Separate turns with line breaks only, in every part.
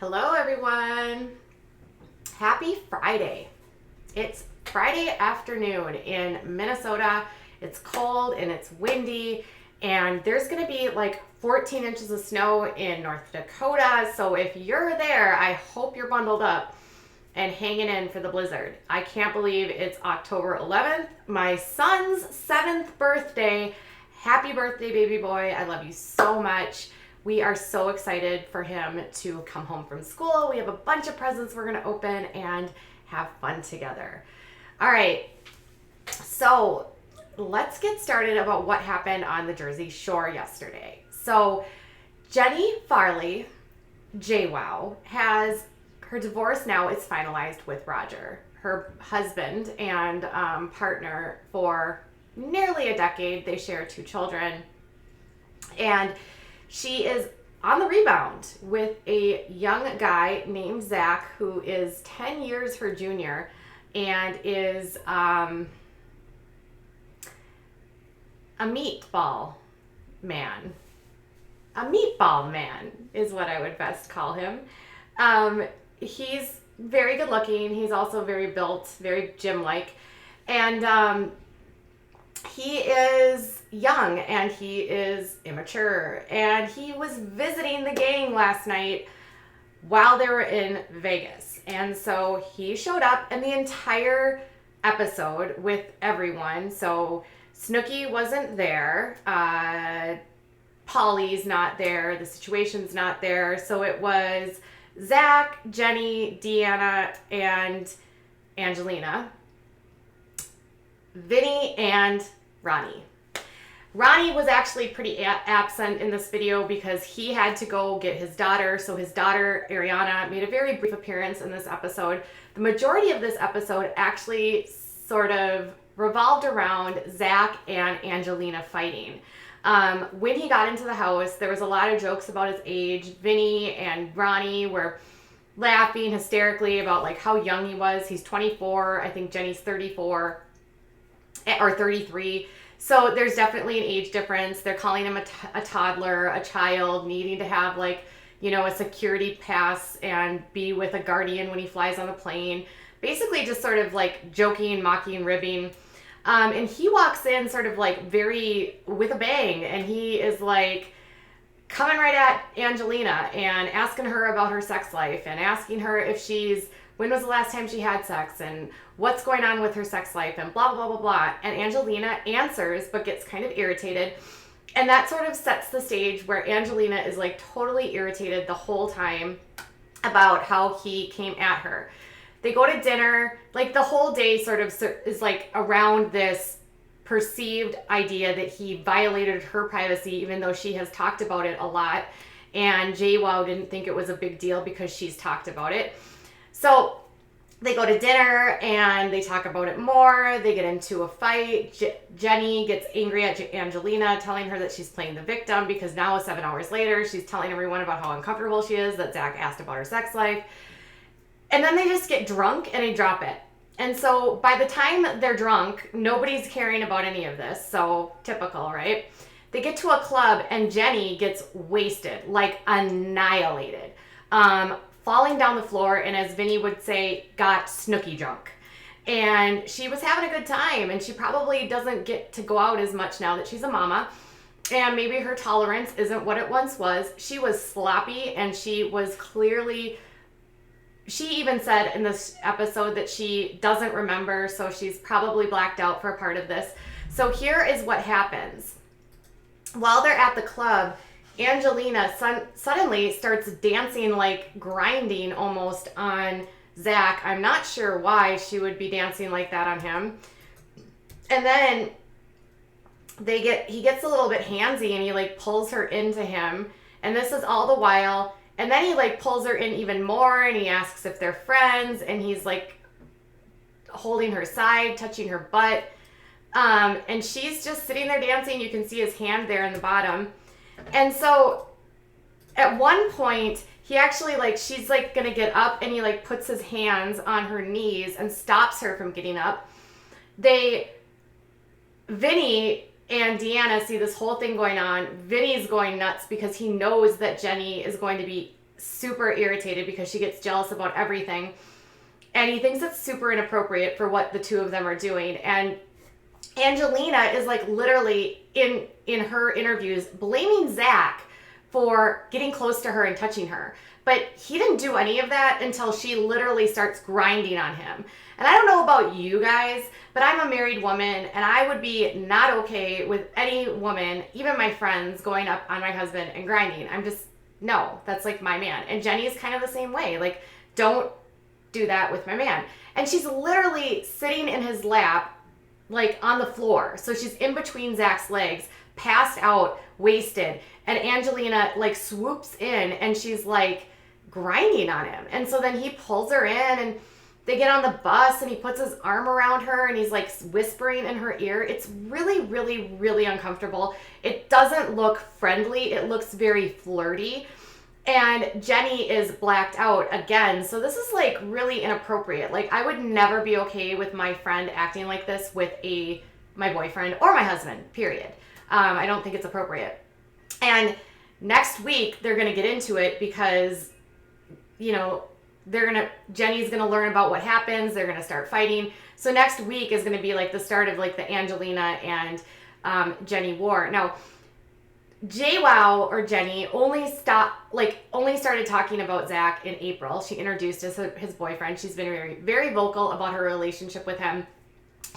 Hello everyone. Happy Friday. It's Friday afternoon in Minnesota. It's cold and it's windy and there's going to be like 14 inches of snow in North Dakota. So if you're there, I hope you're bundled up and hanging in for the blizzard. I can't believe it's October 11th, my son's 7th birthday. Happy birthday, baby boy. I love you so much. We are so excited for him to come home from school. We have a bunch of presents we're going to open and have fun together. All right, so let's get started about what happened on the Jersey Shore yesterday. So Jenny Farley, JWoww, has her divorce now is finalized with Roger, her husband and partner for nearly a decade. They share 2 children, and she is on the rebound with a young guy named Zack, who is 10 years her junior and is a meatball man. A meatball man is what I would best call him. He's very good looking. He's also very built, very gym-like. And he is young and he is immature. And he was visiting the gang last night while they were in Vegas. And so he showed up, and the entire episode with everyone. So Snooki wasn't there. Polly's not there. The situation's not there. So it was Zack, Jenny, Deanna, and Angelina, Vinny, and Ronnie. Ronnie was actually pretty absent in this video because he had to go get his daughter. So his daughter, Ariana, made a very brief appearance in this episode. The majority of this episode actually sort of revolved around Zack and Angelina fighting. When he got into the house, there was a lot of jokes about his age. Vinny and Ronnie were laughing hysterically about like how young he was. He's 24. I think Jenny's 34 or 33. So there's definitely an age difference. They're calling him a toddler, a child, needing to have like, a security pass and be with a guardian when he flies on the plane. Basically just sort of like joking, mocking, ribbing. And he walks in sort of like very with a bang, and he is like coming right at Angelina and asking her about her sex life and asking her if when was the last time she had sex and what's going on with her sex life and blah, blah, blah, blah. And Angelina answers, but gets kind of irritated. And that sort of sets the stage where Angelina is like totally irritated the whole time about how he came at her. They go to dinner, like the whole day sort of is like around this perceived idea that he violated her privacy, even though she has talked about it a lot. And JWoww didn't think it was a big deal because she's talked about it. So they go to dinner and they talk about it more. They get into a fight. Jenny gets angry at Angelina, telling her that she's playing the victim because now 7 hours later, she's telling everyone about how uncomfortable she is that Zack asked about her sex life. And then they just get drunk and they drop it. And so by the time they're drunk, nobody's caring about any of this. So typical, right? They get to a club and Jenny gets wasted, like annihilated. Falling down the floor, and as Vinny would say, got Snooki drunk. And she was having a good time, and she probably doesn't get to go out as much now that she's a mama. And maybe her tolerance isn't what it once was. She was sloppy, and she was clearly... She even said in this episode that she doesn't remember, so she's probably blacked out for a part of this. So here is what happens. While they're at the club, Angelina suddenly starts dancing, like grinding almost on Zack. I'm not sure why she would be dancing like that on him. And then he gets a little bit handsy and he like pulls her into him. And this is all the while. And then he like pulls her in even more and he asks if they're friends, and he's like holding her side, touching her butt. And she's just sitting there dancing. You can see his hand there in the bottom. And so at one point, he actually she's going to get up, and he puts his hands on her knees and stops her from getting up. Vinny and Deanna see this whole thing going on. Vinny's going nuts because he knows that Jenny is going to be super irritated because she gets jealous about everything. And he thinks it's super inappropriate for what the two of them are doing. And Angelina is like literally in her interviews blaming Zack for getting close to her and touching her. But he didn't do any of that until she literally starts grinding on him. And I don't know about you guys, but I'm a married woman and I would be not okay with any woman, even my friends, going up on my husband and grinding. I'm just, no, that's like my man. And Jenny is kind of the same way. Like, don't do that with my man. And she's literally sitting in his lap, like on the floor. So she's in between Zack's legs, passed out, wasted. And Angelina like swoops in and she's like grinding on him. And so then he pulls her in and they get on the bus and he puts his arm around her and he's like whispering in her ear. It's really, really, really uncomfortable. It doesn't look friendly. It looks very flirty. And Jenny is blacked out again. So this is like really inappropriate. Like, I would never be okay with my friend acting like this with my boyfriend or my husband, period. I don't think it's appropriate. And next week they're going to get into it because, you know, Jenny's going to learn about what happens. They're going to start fighting. So next week is going to be like the start of like the Angelina and Jenny war. Now, Woww or Jenny only started talking about Zack in April. She introduced his boyfriend. She's been very, very vocal about her relationship with him.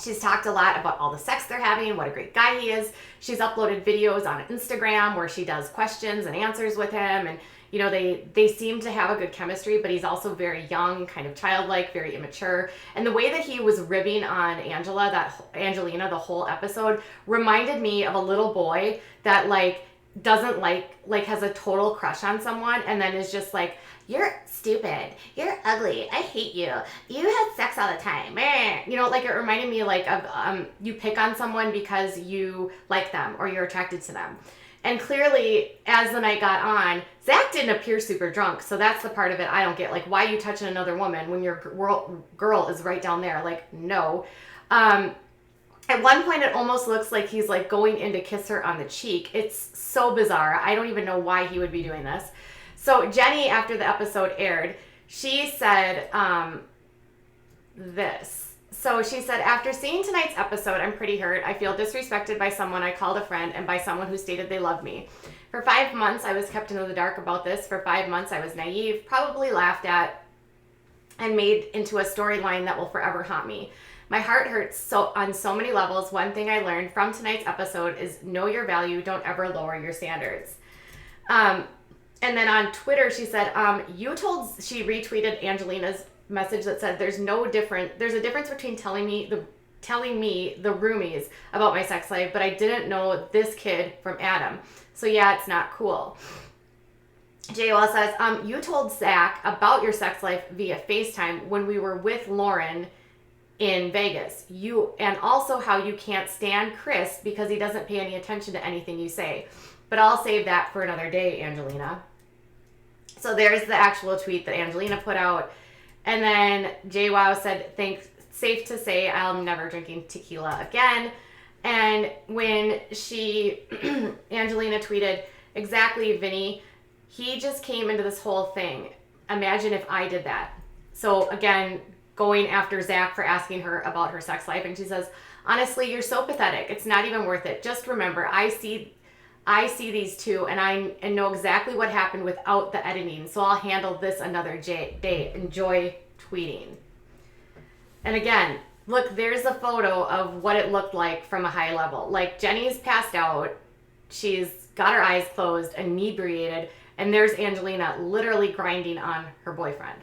She's talked a lot about all the sex they're having, what a great guy he is. She's uploaded videos on Instagram where she does questions and answers with him. And, you know, they seem to have a good chemistry, but he's also very young, kind of childlike, very immature. And the way that he was ribbing on Angelina, the whole episode, reminded me of a little boy that doesn't has a total crush on someone and then is just like, you're stupid, you're ugly, I hate you, you have sex all the time, you know, like it reminded me like of you pick on someone because you like them or you're attracted to them. And clearly as the night got on, Zack didn't appear super drunk, so that's the part of it I don't get. Like, why are you touching another woman when your girl is right down there? Like, no. At one point, it almost looks like he's like going in to kiss her on the cheek. It's so bizarre. I don't even know why he would be doing this. So Jenny, after the episode aired, she said this. So she said, after seeing tonight's episode, I'm pretty hurt. I feel disrespected by someone I called a friend and by someone who stated they loved me. For 5 months, I was kept in the dark about this. For 5 months, I was naive, probably laughed at, and made into a storyline that will forever haunt me. My heart hurts on so many levels. One thing I learned from tonight's episode is know your value. Don't ever lower your standards. And then on Twitter, she said, she retweeted Angelina's message that said, there's a difference between telling me the roomies about my sex life, but I didn't know this kid from Adam. So yeah, it's not cool. JOL says, you told Zack about your sex life via FaceTime when we were with Lauren in Vegas. And also how you can't stand Chris because he doesn't pay any attention to anything you say. But I'll save that for another day, Angelina. So there's the actual tweet that Angelina put out. And then JWoww said, safe to say I'm never drinking tequila again. And when Angelina tweeted, exactly, Vinny, he just came into this whole thing. Imagine if I did that. So again, going after Zack for asking her about her sex life. And she says, honestly, you're so pathetic. It's not even worth it. Just remember, I see these two and I know exactly what happened without the editing. So I'll handle this another day. Enjoy tweeting. And again, look, there's a photo of what it looked like from a high level. Like, Jenny's passed out. She's got her eyes closed, inebriated. And there's Angelina literally grinding on her boyfriend.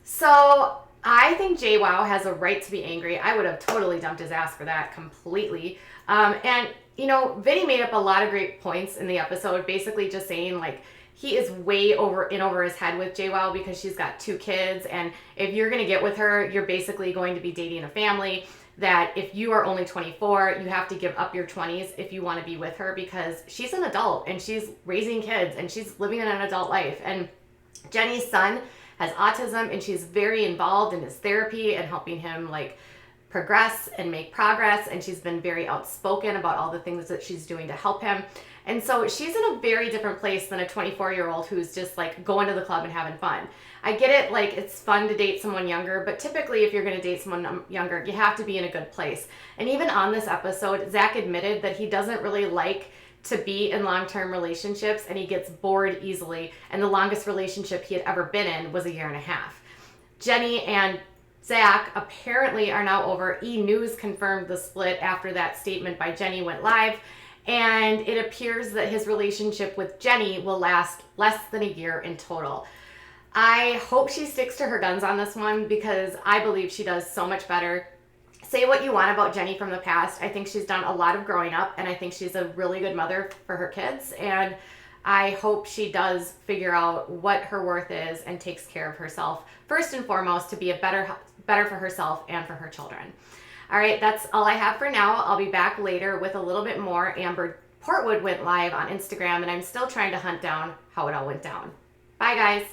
So I think JWoww has a right to be angry. I would have totally dumped his ass for that completely. And, you know, Vinny made up a lot of great points in the episode, basically just saying, like, he is way over his head with JWoww because she's got 2 kids. And if you're going to get with her, you're basically going to be dating a family. That if you are only 24, you have to give up your 20s if you want to be with her because she's an adult and she's raising kids and she's living an adult life. And Jenny's son has autism and she's very involved in his therapy and helping him like progress and make progress, and she's been very outspoken about all the things that she's doing to help him. And so she's in a very different place than a 24-year-old who's just like going to the club and having fun. I get it, like it's fun to date someone younger, but typically if you're going to date someone younger, you have to be in a good place. And even on this episode, Zack admitted that he doesn't really like to be in long-term relationships, and he gets bored easily. And the longest relationship he had ever been in was 1.5 years. Jenny and Zack apparently are now over. E! News confirmed the split after that statement by Jenny went live. And it appears that his relationship with Jenny will last less than 1 year in total. I hope she sticks to her guns on this one because I believe she does so much better. Say what you want about Jenny from the past. I think she's done a lot of growing up, and I think she's a really good mother for her kids. And I hope she does figure out what her worth is and takes care of herself first and foremost to be a better for herself and for her children. All right, that's all I have for now. I'll be back later with a little bit more. Amber Portwood went live on Instagram, and I'm still trying to hunt down how it all went down. Bye, guys.